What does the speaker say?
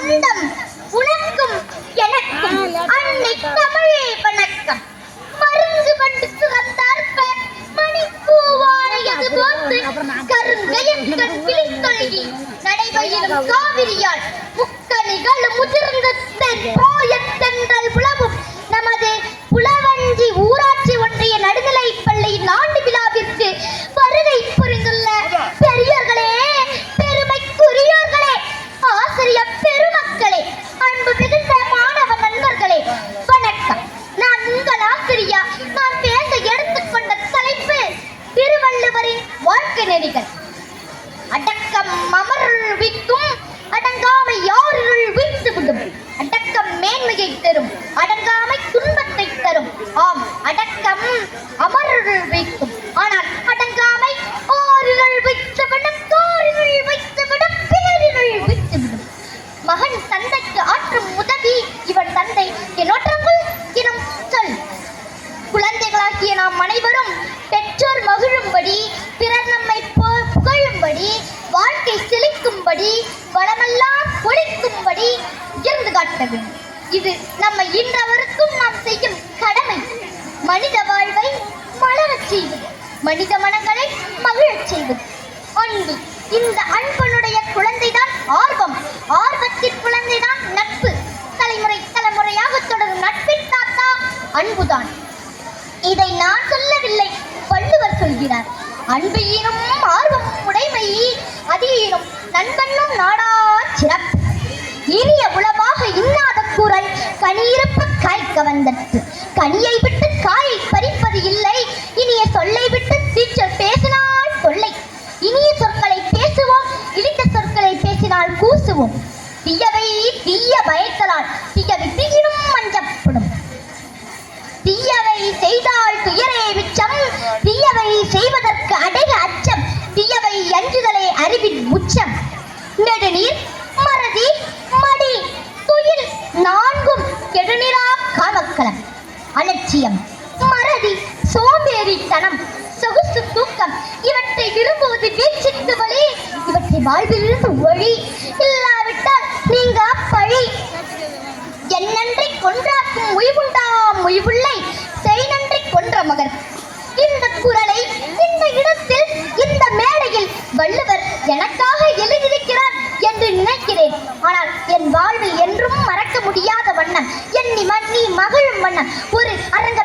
சொந்தம் உனக்கும் எனக்கும் அன்னை தமிழே வணக்கம். மருந்து கொண்டு சுரந்தார்ப்ப மணிப்பூவானையது போன்று கருங்கையன் கிளித்தொழுகி நடைபயிலும் காவிரியால் முக்கணிகளும் முதிர்ந்த தென்றல் புலவும் நமது புலவஞ்சி ஊராட்சி ஒன்றிய நடுநிலைப் பள்ளியின் ஆண்டு விழாவிற்கு வருகை புரிந்துள்ள பெரியோர்களே, பெருமைக்குரியோர்களே, ஆசிரியர் பெருமக்களே, அன்பு மிகுந்த மாணவ நண்பர்களே, வணக்கம். நான் உங்கள் ஆசிரியா. நான் பேச எடுத்துக்கொண்ட தலைப்பு திருவள்ளுவரின் வாழ்க்கை நெறிகள். அடக்கம் அமருள் விக்கும், அடங்காமை யாருள் வீழ்த்து விடும். அடக்கம் மேன்மையை தரும், அடங்காமை துன்பத்தை தரும். ஆம், அடக்கம் அமருள் வைக்கும், ஆனால் அடங்காமை ஆறுகள் வைத்துவிடும், தோறுகள் வைத்துவிடும், பேருகள் வைத்துவிடும். மகன் தந்தைக்கு ஆற்றும் உதவி இவன் தந்தை என்னோற்றங்கள் எனும் சொல். குழந்தைகளாகிய நாம் அனைவரும் பெற்றோர் மகிழும்படி, பிறர் நம்மை புகழும்படி, வாழ்க்கை செழிக்கும்படி, வளமெல்லாம் ஒழிக்கும்படி இருந்து காட்ட வேண்டும். இது நம்மை இன்றவருக்கும் நாம் செய்யும் கடமை. மனித வாழ்வை மலரச் செய்வது, மனித மனங்களை மகிழச் செய்வது அன்பு. இந்த அன்பனுடைய குழந்தைதான் ஆர்வம், ஆர்வத்தின் குழந்தைதான் நட்பு. தலைமுறை தலைமுறையாக தொடரும் நட்பின் தாத்தா அன்புதான். இதை நான் சொல்லவில்லை, வள்ளுவர் சொல்கிறார். அன்பு ஈனும் ஆர்வம் உடைமை, அது ஈனும் நண்பனும் நாடா சிறப்பு. இனிய உளவாக இன்னாத குரல் கனியிருப்ப காய்க்க வந்தது. கனியை விட்டு காயை பறிப்பது இல்லை, இனிய சொல்லை விட்டு தீச்சல் பேசினால் தொல்லை. இனிய சொற்களை பேசுவோம், இழித்த சொற்களை பேசினால் கூசுவோம். தீயவை தீய பயத்தலால் தீயவை தீயினும் மஞ்சப்படும். தீயவை செய்தால் துயரே மிச்சம், தீயவை செய்வதற்கு அடைய அச்சம். தீயவை அஞ்சுதலே அறிவின் உச்சம். நெடுநீர் மறதி மடி துயில் நான்கும் கெடுநிலா காமக்களம். அலட்சியம், மறதி, சோம்பேறித்தனம், சொகுசு தூக்கம் இவற்றை விரும்புவது வீழ்ச்சிக்கு வழி. இவற்றை வாழ்விலிருந்து ஒளி, இல்லாவிட்டால் நீங்க பழி. என்னன்றி கொன்றாக்கும் உய்வுண்டாம் உய்வுள்ளை, செய் நன்றி கொன்ற மகன். இந்த குரலை இந்த இடத்தில் இந்த மேடையில் வள்ளுவர் எனக்காக எழுதியிருக்கிறார் என்று நினைக்கிறேன். ஆனால் என் வாழ்வில் என்றும் மறக்க முடியாத வண்ணம், எண்ணி மண்ணி மகிழும் வண்ணம் ஒரு அரங்க